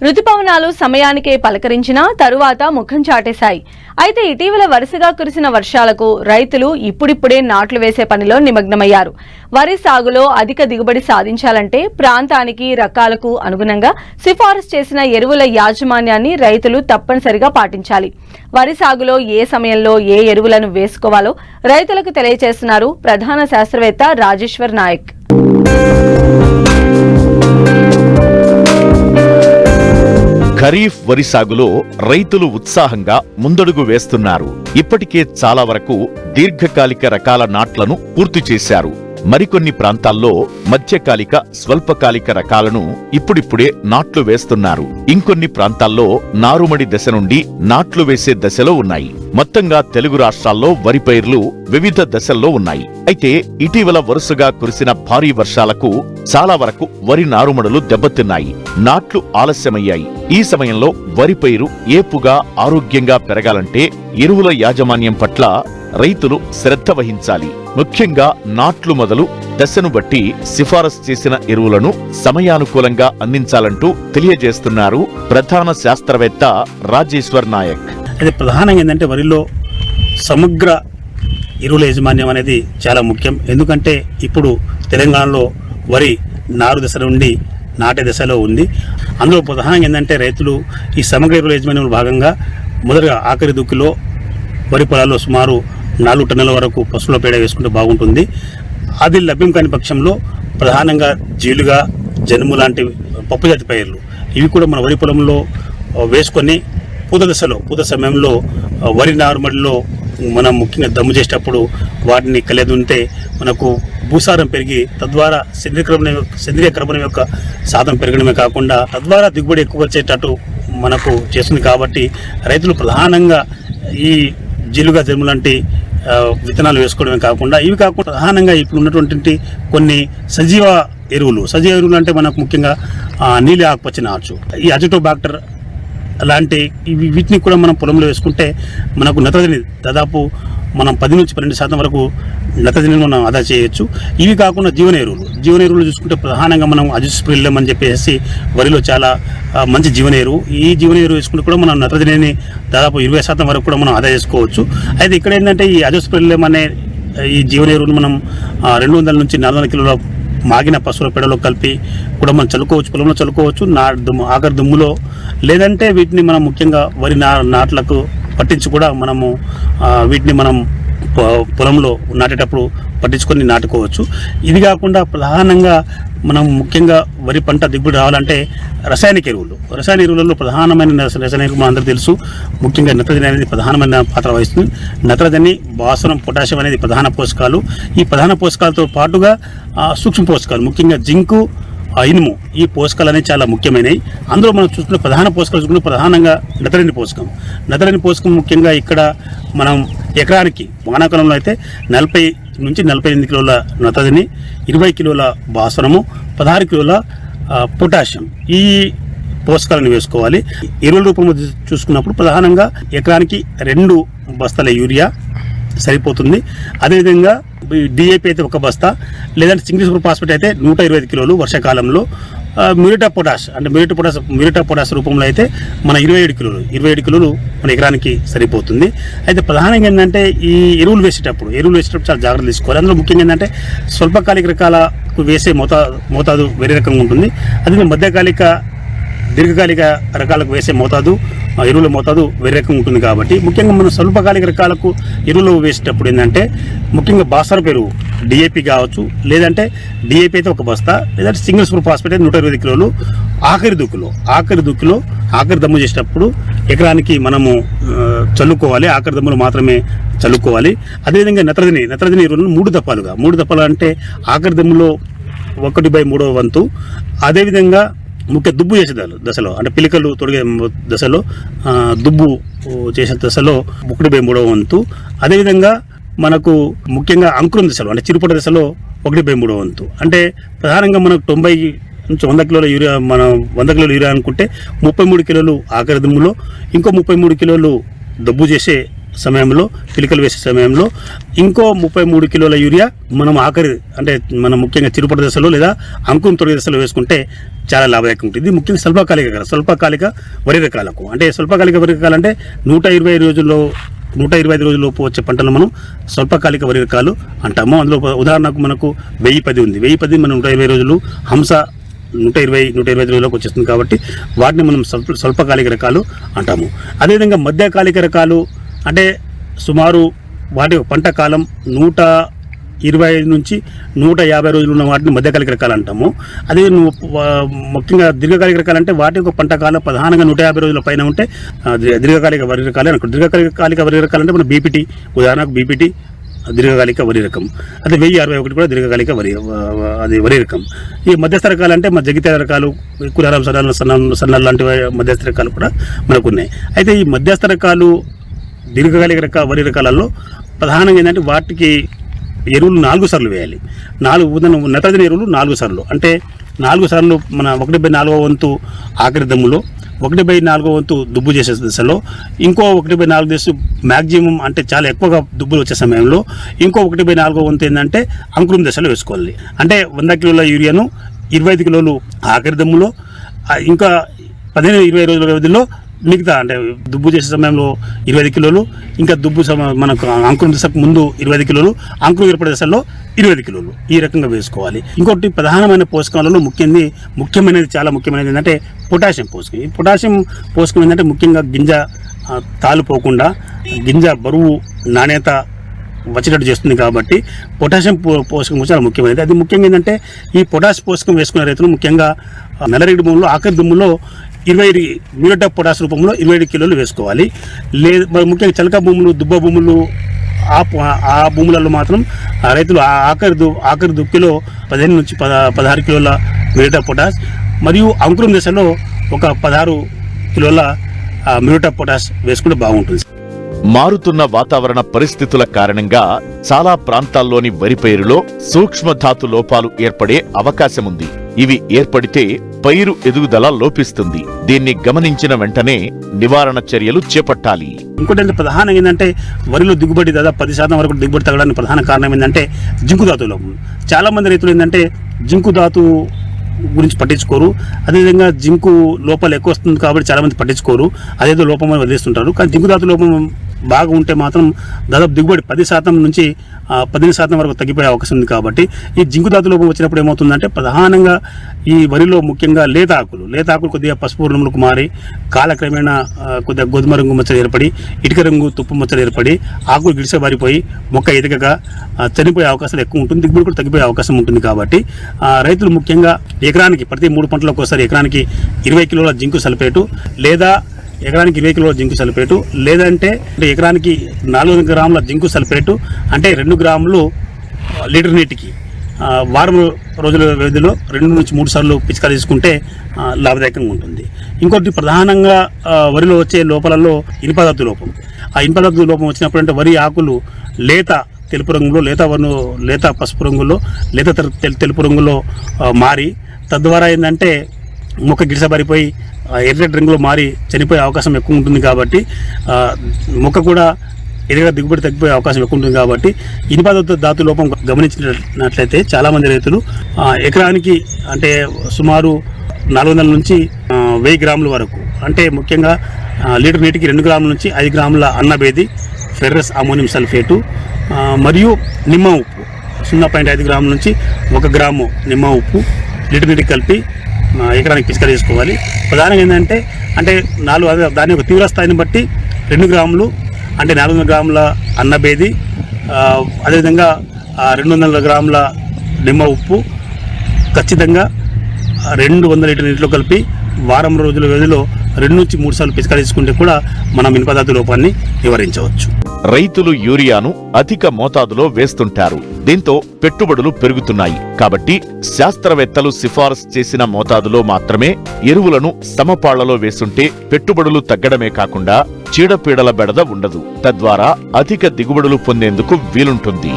రుతుపవనాలు సమయానికే పలకరించినా తరువాత ముఖం చాటేశాయి. అయితే ఇటీవల వరుసగా కురిసిన వర్షాలకు రైతులు ఇప్పుడిప్పుడే నాట్లు వేసే పనిలో నిమగ్నమయ్యారు. వరి సాగులో అధిక దిగుబడి సాధించాలంటే ప్రాంతానికి రకాలకు అనుగుణంగా సిఫారసు చేసిన ఎరువుల యాజమాన్యాన్ని రైతులు తప్పనిసరిగా పాటించాలి. వరి సాగులో ఏ సమయంలో ఏ ఎరువులను వేసుకోవాలో రైతులకు తెలియజేస్తున్నారు ప్రధాన శాస్త్రవేత్త రాజేశ్వర్ నాయక్. ఖరీఫ్ వరి సాగులో రైతులు ఉత్సాహంగా ముందడుగు వేస్తున్నారు. ఇప్పటికే చాలా వరకు దీర్ఘకాలిక రకాల నాట్లను పూర్తి చేశారు. మరికొన్ని ప్రాంతాల్లో మధ్యకాలిక స్వల్పకాలిక రకాలను ఇప్పుడిప్పుడే నాట్లు వేస్తున్నారు. ఇంకొన్ని ప్రాంతాల్లో నారుమడి దశ నుండి నాట్లు వేసే దశలో ఉన్నాయి. మొత్తంగా తెలుగు రాష్ట్రాల్లో వరి పైర్లు వివిధ దశల్లో ఉన్నాయి. అయితే ఇటీవల వరుసగా కురిసిన భారీ వర్షాలకు చాలా వరకు వరి నారుమడులు దెబ్బతిన్నాయి. నాట్లు ఆలస్యమయ్యాయి. ఈ సమయంలో వరి పైరు ఏపుగా ఆరోగ్యంగా పెరగాలంటే ఎరువుల యాజమాన్యం పట్ల రైతులు శ్రద్ధ వహించాలి. ముఖ్యంగా నాట్లు మొదలు దశను బట్టి సిఫారసు చేసిన ఎరువులను సమయానుకూలంగా అందించాలంటూ తెలియజేస్తున్నారు ప్రధాన శాస్త్రవేత్త రాజేశ్వర్ నాయక్. అది ప్రధానంగా ఏంటంటే వరిలో సమగ్ర ఎరువుల యాజమాన్యం అనేది చాలా ముఖ్యం. ఎందుకంటే ఇప్పుడు తెలంగాణలో వరి నారు దశ నుండి నాటే దశలో ఉంది. అందులో ప్రధానంగా ఏంటంటే రైతులు ఈ సమగ్ర ఎరువుల యాజమాన్యంలో భాగంగా మొదటగా ఆఖరి దుక్కిలో వరి పొలాల్లో సుమారు 4 టన్నుల వరకు పశువుల పేడ వేసుకుంటే బాగుంటుంది. అది లభ్యం కాని పక్షంలో ప్రధానంగా జీలుగా, జనుము లాంటి పప్పు జాతి పైర్లు ఇవి కూడా మన వరి పొలంలో వేసుకొని పూత సమయంలో వరి నారుమడిలో మనం ముఖ్యంగా దమ్ము చేసేటప్పుడు వాటిని కలియదుంటే మనకు భూసారం పెరిగి తద్వారా సేంద్రీయ కర్బనం యొక్క శాతం పెరగడమే కాకుండా తద్వారా దిగుబడి ఎక్కువ వచ్చేటట్టు మనకు చేస్తుంది. కాబట్టి రైతులు ప్రధానంగా ఈ జీలుగా, జనుము లాంటి విత్తనాలు వేసుకోవడమే కాకుండా ఇవి కాకుండా ప్రధానంగా ఇప్పుడు ఉన్నటువంటి కొన్ని సజీవ ఎరువులు అంటే మనకు ముఖ్యంగా నీలి ఆకుపచ్చ నాచు, ఈ అజిటోబాక్టర్ అలాంటి వీటిని కూడా మనం పొలంలో వేసుకుంటే మనకు నత్రజని దాదాపు మనం 10 నుంచి 12% వరకు నత్రజనిని మనం ఆదా చేయొచ్చు. ఇవి కాకుండా జీవన ఎరువులు చూసుకుంటే ప్రధానంగా మనం అజోస్ప్రిల్లం అని చెప్పేసి వరిలో చాలా మంచి జీవన ఎరువు. ఈ జీవన ఎరువు వేసుకుంటే కూడా మనం నత్రజనిని దాదాపు 20% వరకు కూడా మనం ఆదా చేసుకోవచ్చు. అయితే ఇక్కడ ఏంటంటే ఈ అజోస్ప్రిల్లం అనే ఈ జీవన ఎరువును మనం 200 నుంచి 400 కిలోల మాగిన పశువుల పేడలో కలిపి కూడా మనం చల్లుకోవచ్చు, పొలంలో చల్లుకోవచ్చు, ఆఖరి దుమ్ములో. లేదంటే వీటిని మనం ముఖ్యంగా వరి నాట్లకు పట్టించి కూడా మనము వీటిని మనం పొలంలో నాటేటప్పుడు పట్టించుకొని నాటుకోవచ్చు. ఇది కాకుండా ప్రధానంగా మనం ముఖ్యంగా వరి పంట దిగుబడి రావాలంటే రసాయనిక ఎరువులలో ప్రధానమైన రసాయనిక ఎరువులు అందరూ తెలుసు. ముఖ్యంగా నత్రజని అనేది ప్రధానమైన పాత్ర వహిస్తుంది. నత్రజని, భాస్వరం, పొటాషియం అనేది ప్రధాన పోషకాలు. ఈ ప్రధాన పోషకాలతో పాటుగా సూక్ష్మ పోషకాలు ముఖ్యంగా జింకు, ఇనుము, ఈ పోషకాలు అనేవి చాలా ముఖ్యమైనవి. అందులో మనం చూసుకున్న ప్రధాన పోషకాలు చూసుకుంటే ప్రధానంగా నత్రజని పోషకం ముఖ్యంగా ఇక్కడ మనం ఎకరానికి వానాకాలంలో అయితే 40 నుంచి 48 కిలోల నత్రజని, 20 కిలోల భాస్వరము, 16 కిలోల పొటాషియం ఈ పోషకాలను వేసుకోవాలి. ఎరువుల రూపంలో చూసుకున్నప్పుడు ప్రధానంగా ఎకరానికి 2 బస్తాల యూరియా సరిపోతుంది. అదేవిధంగా డిఏపి అయితే 1 బస్తా, లేదంటే సింగిల్ సూపర్ ఫాస్ఫేట్ అయితే 125 కిలోలు వర్షాకాలంలో. మ్యూరేట్ ఆఫ్ పొటాష్ రూపంలో అయితే మన 27 కిలోలు మన ఎకరానికి సరిపోతుంది. అయితే ప్రధానంగా ఏంటంటే ఈ ఎరువులు వేసేటప్పుడు చాలా జాగ్రత్తలు తీసుకోవాలి. అందులో ముఖ్యంగా ఏంటంటే స్వల్పకాలిక రకాలకు వేసే మోతాదు వేరే రకంగా ఉంటుంది. అదే మధ్యకాలిక, దీర్ఘకాలిక రకాలకు వేసే ఎరువుల మోతాదు వేరే రకంగా ఉంటుంది. కాబట్టి ముఖ్యంగా మనం స్వల్పకాలిక రకాలకు ఎరువులు వేసేటప్పుడు ఏంటంటే ముఖ్యంగా భాస్వరపు ఎరువు డిఏపి కావచ్చు, లేదంటే డిఏపి అయితే 1 బస్తా, లేదంటే సింగిల్ సూపర్ ఫాస్ఫేట్ అయితే 125 కిలోలు ఆఖరి దుక్కులో ఆఖరి దమ్ము చేసేటప్పుడు ఎకరానికి మనము చల్లుకోవాలి. ఆఖరి దమ్ములు మాత్రమే చల్లుకోవాలి. అదేవిధంగా నత్రజని ఎరువులను 3 దప్పాలు అంటే ఆఖరి దమ్ములో 1/3 వంతు. అదేవిధంగా ముఖ్య దుబ్బు చేసే దశలో అంటే పిలికలు తొడిగే దశలో దుబ్బు చేసే దశలో 1/3 వంతు. అదేవిధంగా మనకు ముఖ్యంగా అంకురం దశలో అంటే చిరుపట దశలో 1/3 వంతు. అంటే ప్రధానంగా మనకు 90 నుంచి 100 కిలోల యూరియా, మనం 100 కిలోల యూరియా అనుకుంటే 33 కిలోలు ఆఖరి దుమ్ములో, ఇంకో 33 కిలోలు దబ్బు చేసే సమయంలో, పిలికలు వేసే సమయంలో ఇంకో 33 కిలోల యూరియా మనం ఆఖరి అంటే మనం ముఖ్యంగా చిరుపట దశలో లేదా అంకురం తొలి దశలో వేసుకుంటే చాలా లాభదాయకం ఉంటుంది. ఇది ముఖ్యంగా స్వల్పకాలిక వరి రకాలకు. అంటే స్వల్పకాలిక వరి రకాలు అంటే 125 రోజుల్లోపు వచ్చే పంటలు మనం స్వల్పకాలిక వరి రకాలు అంటాము. అందులో ఉదాహరణకు మనకు 1010 ఉంది. 1010 మనం 120 రోజులు, హంస 125 రోజులకు వచ్చేస్తుంది కాబట్టి వాటిని మనం స్వల్పకాలిక రకాలు అంటాము. అదేవిధంగా మధ్యకాలిక రకాలు అంటే సుమారు వాటి పంట కాలం 125 నుంచి 150 రోజులు ఉన్న వాటిని మధ్యకాలిక రకాలు అంటాము. అదే ముఖ్యంగా దీర్ఘకాలిక రకాలు అంటే వాటి యొక్క పంట కాలం ప్రధానంగా 150 రోజుల పైన ఉంటే దీర్ఘకాలిక వరి రకాలే అనుకో. దీర్ఘకాలిక వరి రకాలు అంటే మన బీపీటీ, ఉదాహరణకు బీపీటీ దీర్ఘకాలిక వరి రకం. అదే 1061 కూడా దీర్ఘకాలిక వరి రకం. ఈ మధ్యస్థ రకాలు అంటే మన జగిత్యాల రకాలు, కులారం సన్నాలు లాంటి మధ్యస్థ రకాలు కూడా మనకు ఉన్నాయి. అయితే ఈ మధ్యస్థ రకాలు దీర్ఘకాలిక వరి రకాలలో ప్రధానంగా ఏంటంటే వాటికి ఎరువులు 4 సార్లు వేయాలి. నత్రజని ఎరువులు 4 సార్లు అంటే 4 సార్లు మన 1/4 వంతు ఆఖరి దమ్ములో, 1/4 వంతు దుబ్బు చేసే దశలో, ఇంకో 1/4 దశ మ్యాక్సిమం అంటే చాలా ఎక్కువగా దుబ్బులు వచ్చే సమయంలో ఇంకో 1/4 వంతు ఏంటంటే అంకురం దశలో వేసుకోవాలి. అంటే 100 కిలోల యూరియాను 25 కిలోలు ఆఖరి దమ్ములో, ఇంకా 15-20 రోజుల వ్యవధిలో మిగతా అంటే దుబ్బు చేసే సమయంలో 25 కిలోలు, ఇంకా దుబ్బు మనకు అంకురం దశకు ముందు 25 కిలోలు, అంకురం ఏర్పడే దశలో 20 కిలోలు ఈ రకంగా వేసుకోవాలి. ఇంకోటి ప్రధానమైన పోషకాలలో ముఖ్యమైనది చాలా ముఖ్యమైనది ఏంటంటే పొటాషియం పోషకం. ఈ పొటాషియం పోషకం ఏంటంటే ముఖ్యంగా గింజ తాలిపోకుండా గింజ బరువు నాణ్యత వచ్చేటట్టు చేస్తుంది కాబట్టి పొటాషియం పోషకం చాలా ముఖ్యమైనది. అది ముఖ్యంగా ఏంటంటే ఈ పొటాష్ పోషకం వేసుకునే రైతులు ముఖ్యంగా నల్లరేగడి భూముల్లో ఆఖరి దుమ్ములో 20 మ్యూరేట్ ఆఫ్ పొటాష్ రూపంలో 25 కిలోలు వేసుకోవాలి. మరి ముఖ్యంగా చలక భూములు, దుబ్బ భూములు ఆ భూములలో మాత్రం రైతులు ఆఖరి దుక్కిలో 15 నుంచి 16 కిలోల మ్యూరేట్ ఆఫ్ పొటాష్ మరియు అంకురం దశలో ఒక 16 కిలోల మ్యూరేట్ ఆఫ్ పొటాష్ వేసుకుంటే బాగుంటుంది. మారుతున్న వాతావరణ పరిస్థితుల కారణంగా చాలా ప్రాంతాల్లోని వరి పైరులో సూక్ష్మధాతు లోపాలు ఏర్పడే అవకాశముంది. ఇవి ఏర్పడితే పైరు ఎదుగుదల లోపిస్తుంది. దీన్ని గమనించిన వెంటనే నివారణ చర్యలు చేపట్టాలి. ఇంకోటి ప్రధానంగా ఏంటంటే వరిలో దిగుబడి దాదాపు 10% వరకు దిగుబడి తగ్గడానికి ప్రధాన కారణం ఏంటంటే జింకు ధాతు లోపం. చాలా మంది రైతులు ఏంటంటే జింకు ధాతు గురించి పట్టించుకోరు. అదేవిధంగా జింకు లోపాలు ఎక్కువ వస్తుంది కాబట్టి చాలా మంది పట్టించుకోరు, అదేదో లోపం అని వదిలేస్తుంటారు. కానీ జింకు ధాతు లోపం బాగా ఉంటే మాత్రం దాదాపు దిగుబడి 10% నుంచి 15% వరకు తగ్గిపోయే అవకాశం ఉంది. కాబట్టి ఈ జింకు ధాతు లోపం వచ్చినప్పుడు ఏమవుతుందంటే ప్రధానంగా ఈ వరిలో ముఖ్యంగా లేత ఆకులు కొద్దిగా పసుపు రంగులకు మారి కాలక్రమేణా కొద్దిగా గోధుమ రంగు మచ్చలు ఏర్పడి, ఇటుక రంగు తుప్పు మచ్చలు ఏర్పడి, ఆకులు గిడిసబారిపోయి మొక్క ఎదగగా చనిపోయే అవకాశాలు ఎక్కువ ఉంటుంది. దిగుబడి కూడా తగ్గిపోయే అవకాశం ఉంటుంది. కాబట్టి రైతులు ముఖ్యంగా ఎకరానికి ప్రతి 3 పంటలకు ఒకసారి ఎకరానికి 20 కిలోల జింకు సల్ఫేటు లేదా ఎకరానికి 20 కిలోల జింకు సల్ఫేటు లేదంటే ఎకరానికి 400 గ్రాముల జింకు సల్ఫేటు అంటే 2 గ్రాములు లీటర్ నీటికి వారం రోజుల వ్యవధిలో 2 నుంచి 3 సార్లు పిచికారీ చేసుకుంటే లాభదాయకంగా ఉంటుంది. ఇంకోటి ప్రధానంగా వరిలో వచ్చే లోపాలలో ఇనుపధాతు లోపం. ఆ ఇనుపధాతు లోపం వచ్చినప్పుడు అంటే వరి ఆకులు లేత తెలుపు రంగులో, లేత పసుపు రంగులో, లేత తెలుపు రంగులో మారి తద్వారా ఏంటంటే మొక్క గిడిసబారిపోయి ఎర్రటి రంగులో మారి చనిపోయే అవకాశం ఎక్కువ ఉంటుంది. కాబట్టి మొక్క కూడా ఎదుగా దిగుబడి తగ్గిపోయే అవకాశం ఎక్కువ ఉంటుంది. కాబట్టి ఇనుప ధాతు లోపం గమనించినట్లయితే చాలామంది రైతులు ఎకరానికి అంటే సుమారు 400 నుంచి 1000 గ్రాముల వరకు అంటే ముఖ్యంగా లీటర్ నీటికి 2 గ్రాముల నుంచి 5 గ్రాముల అన్నబేది, ఫెర్రస్ అమోనియం సల్ఫేటు మరియు నిమ్మ ఉప్పు 0.5 గ్రాముల నుంచి 1 గ్రాము నిమ్మ ఉప్పు లీటర్ నీటికి కలిపి ఎకరానికి పిచికారీ చేసుకోవాలి. ప్రధానంగా ఏంటంటే దాని యొక్క తీవ్ర స్థాయిని బట్టి 2 గ్రాములు అంటే 400 గ్రాముల అన్నబేది, అదేవిధంగా 200 గ్రాముల నిమ్మ ఉప్పు ఖచ్చితంగా 200 లీటర్ నీటిలో కలిపి వారం రోజుల వ్యవధిలో 2 నుంచి 3 సార్లు పిచికారీ చేసుకుంటే కూడా మనం ఇనుపధాతు లోపాన్ని నివారించవచ్చు. రైతులు యూరియాను అధిక మోతాదులో వేస్తుంటారు. దీంతో పెట్టుబడులు పెరుగుతున్నాయి. కాబట్టి శాస్త్రవేత్తలు సిఫారసు చేసిన మోతాదులో మాత్రమే ఎరువులను సమపాళ్లలో వేస్తుంటే పెట్టుబడులు తగ్గడమే కాకుండా చీడపీడల బెడద ఉండదు. తద్వారా అధిక దిగుబడులు పొందేందుకు వీలుంటుంది.